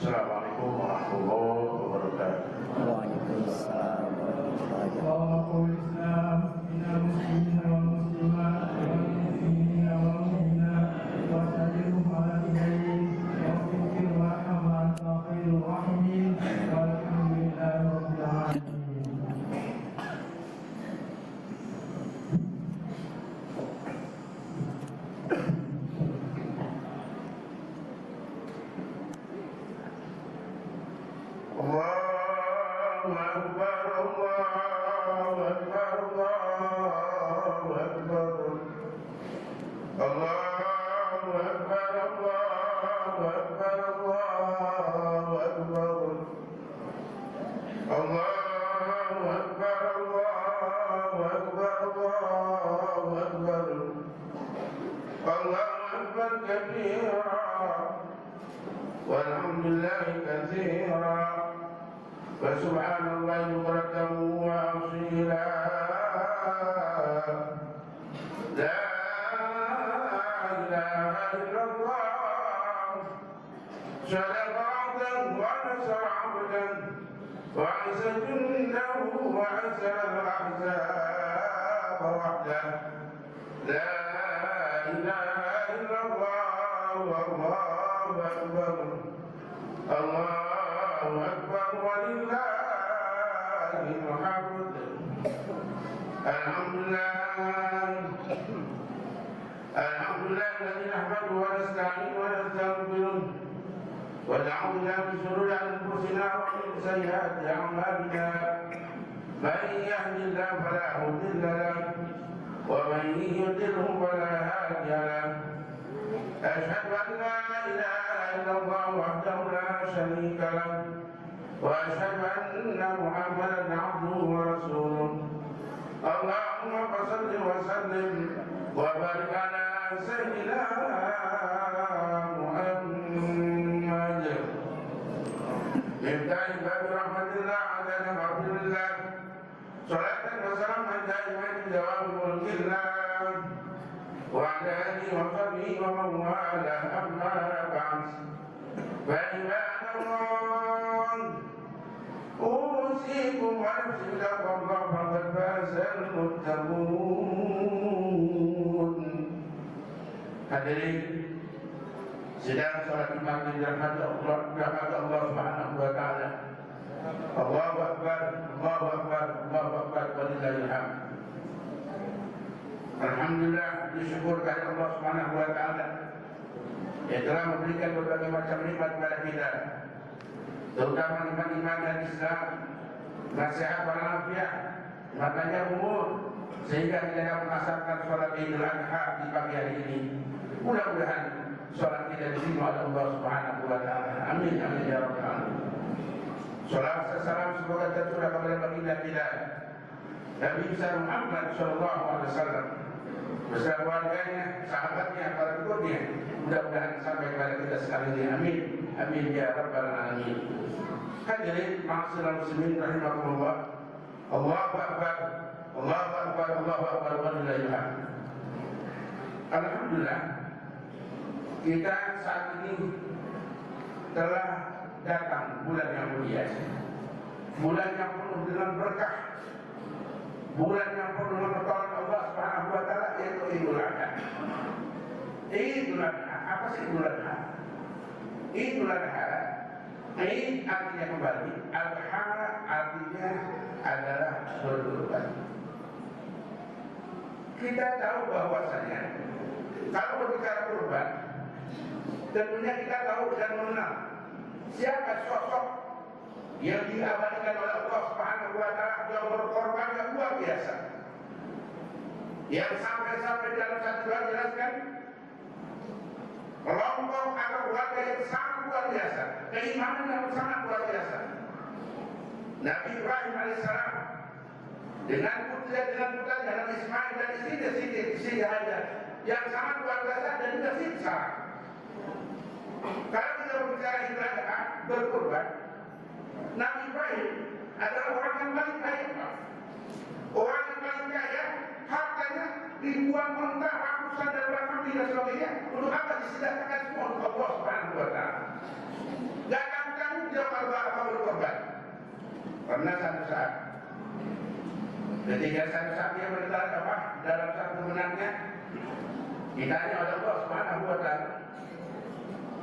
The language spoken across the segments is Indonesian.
Assalamualaikum warahmatullahi wabarakatuh. Waalaikumsalam warahmatullahi wabarakatuh. Allahumma Islam minal muslimina wal muslimat wal mu'minina wal mu'minat wa sallim ala nabiyyina wa fil warhamah wa khairur rahimin walhamdulillahi rabbil alamin. Allahu Akbar, Allahu Akbar, Allahu Akbar. Allahu Akbar, Allahu Akbar, Allahu Akbar. Allahu Akbar, Allahu Akbar, Allahu Akbar. Allahu Akbar kabira. Walhamdulillahi katsira. فسبحان الله بكرة وأصيلا لا إله إلا الله صدق عبدا ونصر عبدا وعز جنده وعزل الأحزاب وحده لا إله إلا الله والله أكبر الله أكبر ولله الحمد. الحمد لله الذي نحمده ونستعينه ونستغفره ونعوذ بالله من شرور أنفسنا ومن سيئات أعمالنا. من يهد الله فلا مضل له ومن يضلل فلا هادي له. أشهد أن لا إله إلا الله وحده لا شريك له وأشهد أن محمدا عبده ورسوله. اللهم صل وسلم وبارك على سيدنا محمد مفتاح باب رحمة الله عدد مغفر الله صلاة وسلاما دائما بدوام ملك الله وعلى آله وصحبه ومن والاه. أما بعد فعباد الله أوصيكم ونفسي بتقوى الله فقد فاز المتقون. Hadirin sidang salat Jumat di dirahmati Allah Subhanahu wa taala. Allahu akbar, Allahu akbar, Allahu akbar walillahil hamd. Alhamdulillah, disyukur kepada Allah Subhanahu wa taala yang telah memberikan berbagai macam nikmat kepada kita, terutama nikmat iman dan Islam, nasihat walafiat, matanya umur, sehingga kita dapat melaksanakan sholat Idul Adha di pagi hari ini. Mudah-mudahan sholat kita diterima oleh Allah Subhanahu wa taala. Amin amin ya rabbal alamin. Shalawat dan salam semoga tercurah kepada baginda kita Nabi besar Muhammad sallallahu alaihi wasallam beserta keluarganya, sahabatnya, para pengikutnya. Mudah-mudahan sampai kepada kita sekalian ini. Amin amin ya rabbal alamin. Hadirin ma'asyiral muslimin rahimakumullah. Allahu akbar, Allahu akbar, Allahu akbar walillahil hamd. Alhamdulillah, kita saat ini telah datang bulan yang mulia, bulan yang penuh dengan berkah, bulan yang penuh dengan pertolongan Allah Subhanahu wa taala, yaitu Idul Adha. Idul Adha, apa sih Idul Adha? Idul Adha, Id artinya kembali, Adha artinya adalah berkurban. Kita tahu bahwasanya kalau berbicara kurban, tentunya kita tahu dan mengenal siapa sosok yang diabadikan oleh Allah Subhanahu wa taala yang berkorban yang luar biasa. Yang sampai dalam satu doa jelaskan kelompok atau keluarga yang sangat luar biasa, keimanan yang sangat luar biasa. Nabi Ibrahim alaihissalam dengan putranya Nabi Ismail dan istri Hajar yang sangat luar biasa dan juga Sarah. Kalau kita berbicara Idul Adha berkurban, Nabi Ibrahim adalah orang yang paling kaya, orang yang paling kaya, hartanya ribuan unta, ratusan dan bahkan dan sebagainya. Untuk apa disedekahkan semua untuk Allah Subhanahu wa Ta'ala? Gak akan jawab apa berkorban. Pernah satu saat ketika satu saat dia berkata apa dalam satu benaknya, ditanya oleh Allah Subhanahu wa Ta'ala,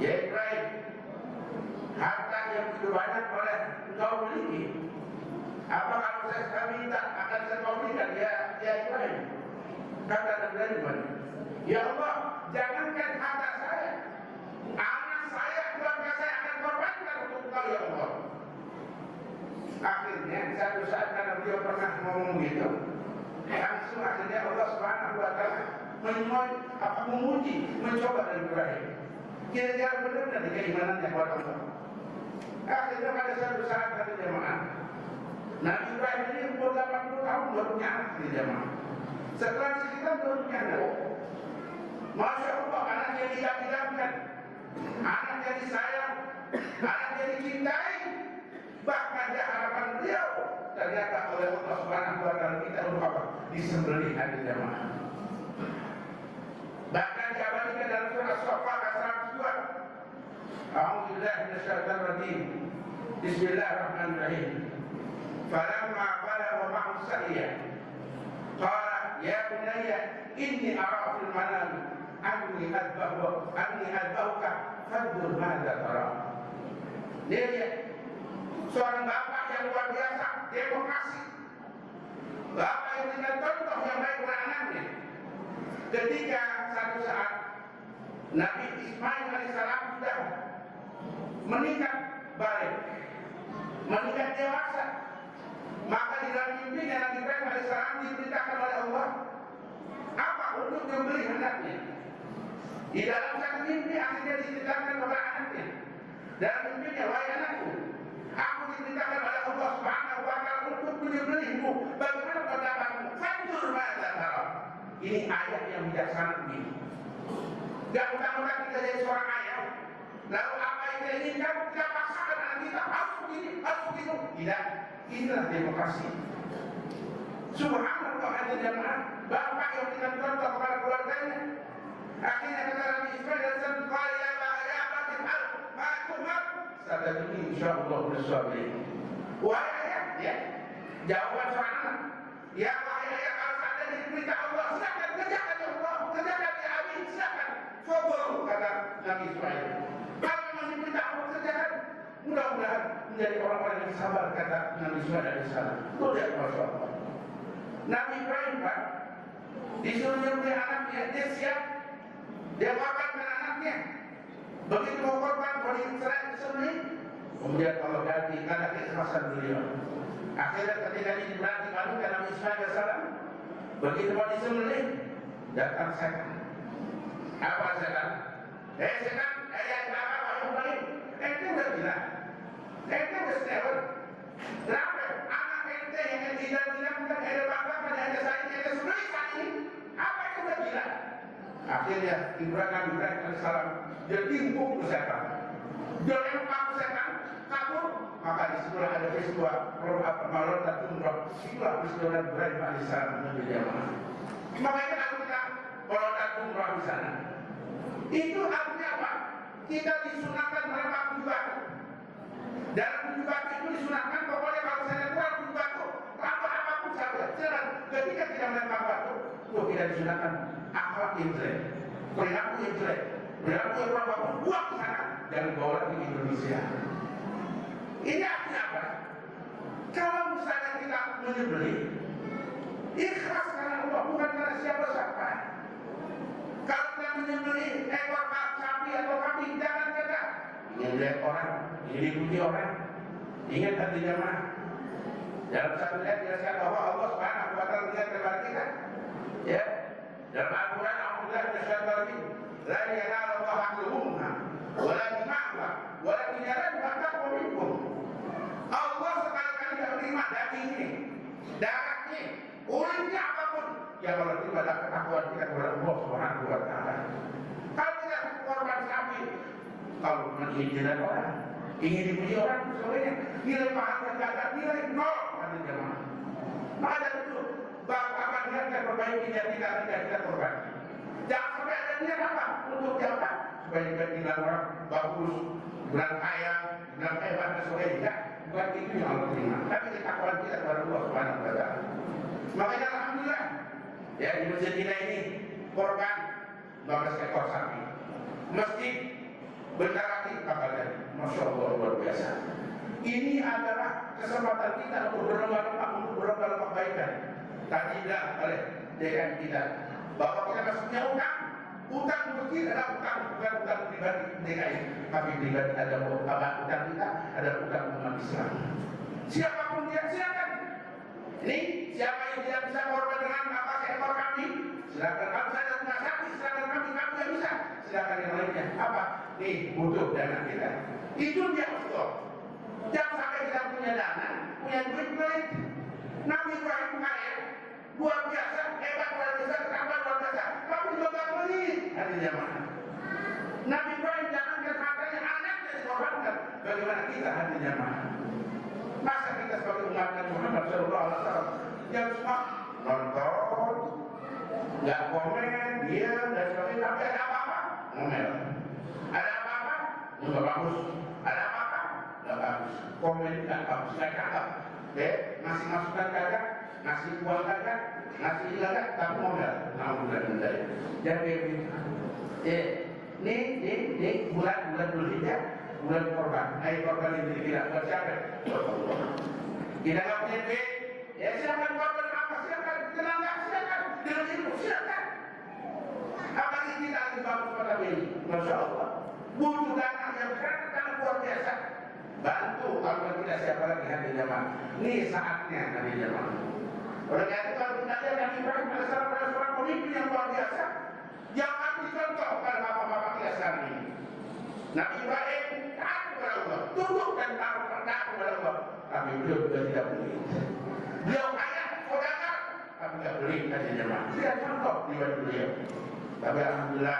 ya Ibrahim, harta yang begitu banyak oleh engkau miliki, apa kalau saya minta akan saya kau berikan ya Ibrahim? Kata Ibrahim, ya Allah, jangankan harta saya, anak saya, keluarga saya akan korbankan untuk engkau ya Allah. Akhirnya satu saat karena beliau pernah ngomong gitu, langsung akhirnya Allah Subhanahu wa Ta'ala memuji, mencoba dari Ibrahim. Kira-kira benar di keimanannya kepada Allah. Akhirnya pada satu saat kata jemaah, Nabi Ibrahim ini umur 80 tahun baru punya anak di jemaah. Setelah dicerita baru punya anak. Masya Allah, anak yang diidam-idamkan, anak yang disayang, anak yang dicintai. Bahkan di harapan beliau ternyata oleh Allah Subhanahu wa Ta'ala kita untuk apa? Disembelih hari jemaah. Bahkan diabadikan dalam surah Safa ayat 102. A'udzubillahi minasyaitonir rajim. Bismillahirrahmanirrahim. Falamma balagha ma'ahu as-sa'ya qala ya bunayya inni ara fil manam anni adbahuka fanzur madza tara. Dia seorang bapak yang luar biasa, demokrasi. Bapak yang dengan contoh yang baik kepada anaknya. Ketika satu saat Nabi Ismail alaihissalam sudah meningkat balik, meningkat dewasa, maka di dalam mimpinya Nabi Ibrahim alaihissalam diperintahkan oleh Allah apa untuk membeli anaknya. Di dalam satu mimpi akhirnya diceritakan kepada anaknya. Dalam mimpinya, wahai anakku, aku diperintahkan oleh Allah Subhanahu wa Ta'ala untuk menyembelihmu. Bagaimana pendapatmu? Fanzur madza tara. Ini ayat yang bijaksana ini. Gak utang-utang kita jadi seorang ayah. Lalu apa yang kita inginkan, kita paksakan anak kita harus begini, harus begitu. Tidak, inilah demokrasi. Subhanallah hati jamaah, bapak yang berikan contoh kepada keluarganya. Akhirnya kata Nabi Ismail dan qala ya batin al ma'tumar satajuni insyaallah bersabar. Wahai ayah, ya. Jawaban seorang anak. Ya wahai ayah, kalau seandainya diperintah Allah, silakan kerjakan ya Allah, kerjakan ya Abi, silakan. Fadhlu kata Nabi Ismail. Kalau memang diperintah Allah kerjakan, mudah-mudahan menjadi orang-orang yang sabar kata Nabi Ismail alaihissalam. Tuh lihat Masya Allah. Nabi Ibrahim Pak disuruh nyembelih anaknya, dia siap, dia wafatkan anaknya. Begitu mau korban, kalau diserah disembelih, kemudian Allah ganti karena keikhlasan beliau. Akhirnya ketika ini berarti kami ke Nabi Ismail alaihissalam, begitu mau disembelih, datang setan. Apa setan? Setan, ya apa Ibrahim? Itu udah bilang, itu udah setewan. Kenapa? Anak ente yang tidak bilang bukan ada bapak, ada saya, ada sembelih saat ini. Apa itu udah bilang? Akhirnya Ibrahim alaihissalam dia timpuk ke setan, dia lempar ke setan, kabur. Maka disitulah ada peristiwa melontar umroh. Itulah peristiwa Ibrahim alaihissalam menuju jamaah. Makanya kalau kita melontar umroh di sana, itu artinya apa? Kita disunahkan berapa 7 batu. Dalam 7 batu itu disunahkan pokoknya kalau saya kurang 7 batu, tambah apapun saja. Jangan ketika tidak melempar batu, itu tidak disunahkan akhlak yang jelek, perilaku yang jelek, perilaku yang kurang bagus, buang ke sana, jangan bawa lagi ke Indonesia. Ini artinya apa? Kalau misalnya kita menyembelih, ikhlas karena Allah, bukan karena siapa-siapa. Kalau kita menyembelih ekor sapi atau kambing, jangan kita ingin lihat orang, ingin dipuji orang. Ingat hati jamaah. Dalam satu ayat jelaskan bahwa Allah Subhanahu wa Ta'ala melihat kepada kita. Ya, dalam Al-Quran, Alhamdulillah, Nasyadari, la yanala Allah akluhumha, wala dima'wa, wala bijaran, maka komikum. Allah sekali-kali tidak menerima dagingnya, darahnya, urinnya apapun yang kalau terima dalam ketakwaan kita kepada Allah Subhanahu wa Ta'ala. Kalau tidak korban sapi, kalau menginginkan orang, ingin dipuji orang, sebagainya, nilai pahala tidak ada, nilai nol, kata jemaah. Maka dari itu, bapak lihat perbaiki yang kita korban. Jangan supaya dibilang orang bagus, dibilang kaya, dibilang hebat dan sebagainya. Bukan itu yang Allah terima, tapi ketakwaan kita kepada Allah Subhanahu wa Ta'ala. Makanya alhamdulillah, ya di masjid kita ini korban 12 ekor sapi. Masjid bentar lagi bakal jadi, masya Allah luar biasa. Ini adalah kesempatan kita untuk berlomba-lomba, untuk berlomba-lomba kebaikan. Tadi bilang oleh DKM kita bahwa kita masih punya utang. Utang masjid adalah utang, bukan utang pribadi DKM. Kami pribadi ada utang kita, ada utang umat Islam. Siapapun dia silakan. Ini siapa yang tidak bisa korban dengan apa seekor kami, silakan. Kalau saya punya sapi, silakan kami yang bisa. Silakan yang lainnya. Apa? Nih butuh dana kita. Itu dia Ustaz. Jangan sampai kita punya dana, punya duit. Nabi Ibrahim kaya, luar biasa, hebat luar biasa, terangkan luar biasa. Tapi juga gak beli. Artinya mana? Nabi Ibrahim jangankan hartanya, anaknya dikorbankan. Bagaimana kita hatinya mana? Masa kita sebagai umat Nabi Muhammad SAW yang semua nonton, nggak komen, diam dan sebagainya, tapi ada apa-apa, ngomel. Ada apa-apa, nggak bagus. Ada apa-apa, nggak bagus. Komen nggak bagus, nggak cakep. Ngasih masukan kagak, ngasih uang kagak, ngasih kagak, tapi ngomel. Alhamdulillah menjadi. Jadi ini bulan Dzulhijjah, bulan korban. Korban ini tidak bersiapa. Kita nggak punya duit, ya silakan korban apa, silakan tenaga, silakan dengan ilmu, silakan. Apalagi kita lagi bagus pada ini, masya Allah. Butuh dana yang sangat luar biasa. Bantu kalau tidak siapa lagi hati jamaah. Ini saatnya hati jamaah. Oleh karena itu kalau kita lihat Nabi Ibrahim adalah seorang pemimpin yang luar biasa, yang ambil contoh pada bapak-bapak kita sekarang ini. Nabi Ibrahim taat kepada Allah, tunduk dan taat kepada Allah. Tapi beliau juga tidak beli. Beliau kaya, saudara, tapi tidak beli hati jamaah. Tidak contoh riwayat beliau. Tapi alhamdulillah,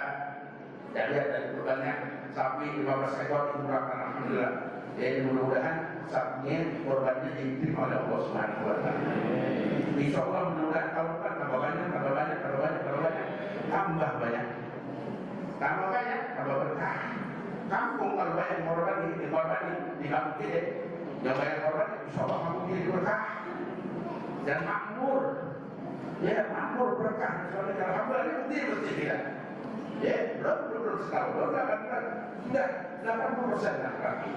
saya lihat dari kurbannya sapi 15 ekor dimurahkan, alhamdulillah. Jadi mudah-mudahan sapinya korbannya diterima oleh Allah Subhanahu wa Ta'ala. Insya Allah mudah-mudahan tahun depan tambah banyak, tambah banyak. Tambah banyak, tambah berkah. Kampung kalau banyak korban di kampung kita, yang banyak korban, insya Allah kampung kita berkah dan makmur. Ya makmur berkah. Soalnya alhamdulillah ini penting mesti kita. Ya belum setahun, belum 8 bulan, sudah 80% laki.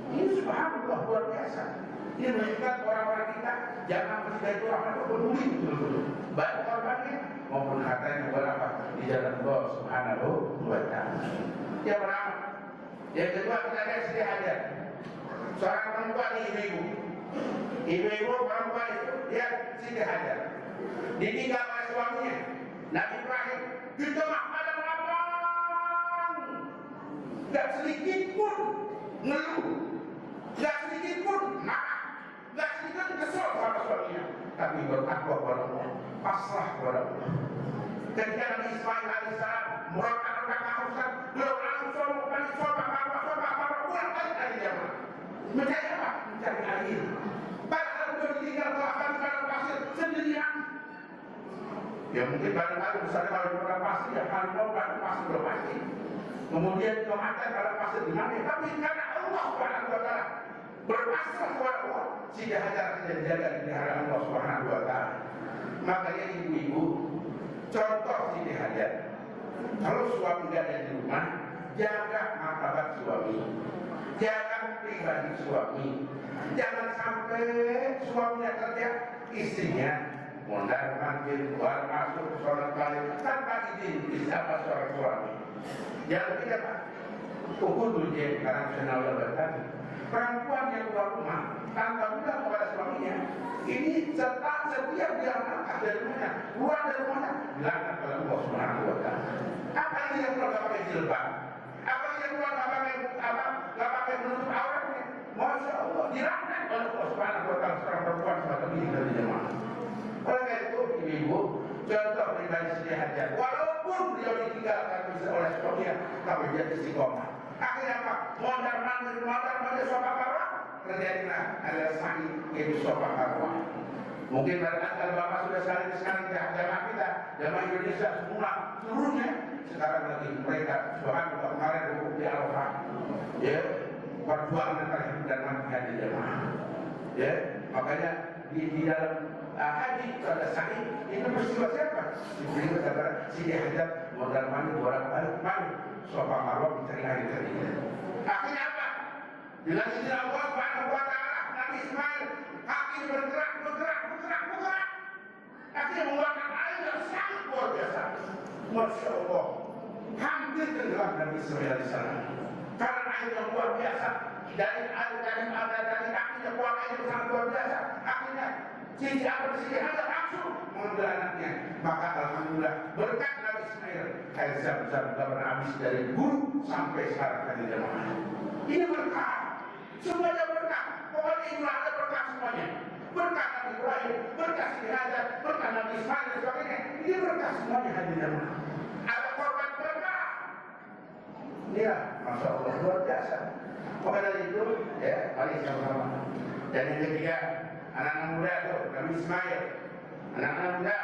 Ini subhanallah luar biasa. Ini menunjukkan orang-orang kita jangan mesti itu orang itu peduli betul-betul. Baik korbannya maupun hartanya berapa di jalan Allah Subhanahu wa Ta'ala. Yang pertama, yang kedua kita lihat sedih aja. Seorang perempuan ibu-ibu. Ibu-ibu perempuan itu dia sedih aja. Ditinggal oleh suaminya. Nabi Ibrahim di tengah padang lapang, tidak sedikit pun ngeluh. Tidak sedikit pun marah, tidak sedikit kesal sama suaminya, tapi bertakwa kepada Allah, pasrah kepada Allah. Ketika Nabi Ismail alaihissalam merasakan kehausan, beliau langsung pulang balik dari jamaah. Mencari apa? Mencari air. Padahal beliau ditinggal kelaparan di padang pasir sendirian. Ya mungkin barangkali misalnya kalau di padang pasir, ya kalau mau padang pasir belum pasti. Kemudian Tuhan padang pasir di mana? Tapi karena Allah Subhanahu wa Ta'ala berpasrah kepada Allah, Siti Hajar tidak dijaga di hadapan Allah Subhanahu wa Ta'ala. Makanya ibu-ibu contoh Siti Hajar. Kalau suami tidak ada di rumah, jaga martabat suami, jaga pribadi suami. Jangan sampai suaminya kerja, istrinya mondar mandir, keluar masuk, sholat balik tanpa izin siapa seorang suami. Jangan tidak Pak. Ukudul jin karena nasional berkata perempuan yang keluar rumah tanpa bilang kepada suaminya ini serta setiap dia langkah dari rumahnya, keluar dari rumahnya dilanggar kepada Allah Subhanahu wa Ta'ala. Apa yang dia keluar pakai jilbab? Apa yang dia keluar nggak pakai menutup auratnya? Masya Allah dilanggar oleh Allah Subhanahu wa Ta'ala seorang perempuan semacam ini dari jemaah. Oleh karena itu ibu contoh pribadi Siti Hajar, walaupun beliau ditinggalkan oleh suaminya, tapi dia istiqomah. Akhirnya apa? Mondar mandir sofa karwa, terjadilah ada sani yaitu sofa karwa. Mungkin barangkali kalau Bapak sudah sekarang jamaah kita, jamaah Indonesia semua seluruhnya sekarang lagi mereka subhanallah kemarin rukuk di Arafah, ya perjuangan antara hidup dan mati haji jamaah, ya makanya di dalam haji itu ada sahih itu peristiwa siapa? Peristiwa kata Siti Hajar modal mandi bolak-balik mandi sofa marwah mencari air keringat. Akhirnya apa? Dengan izin Allah Subhanahu wa taala Nabi Ismail kaki bergerak. Akhirnya mengeluarkan air yang sangat luar biasa. Masya Allah, hampir tenggelam Nabi Ismail alaihissalam. Karena air yang luar biasa dari kakinya keluar air yang sangat luar biasa. Akhirnya Siti Hajar langsung mengambil anaknya. Maka alhamdulillah berkat Nabi Ismail air zam-zam tidak pernah habis dari dulu sampai sekarang kali jamaah. Ini berkah, semuanya berkah. Pokoknya inilah ada berkah semuanya. Berkah Nabi Ibrahim, berkah Siti Hajar, berkah Nabi Ismail dan sebagainya. Ini berkah semuanya hadir jamaah. Ada korban berkah. Iya, masya Allah luar biasa. Maka dari itu, ya, mari sama-sama. Dan yang ketiga, anak-anak muda itu Nabi Ismail, anak-anak muda.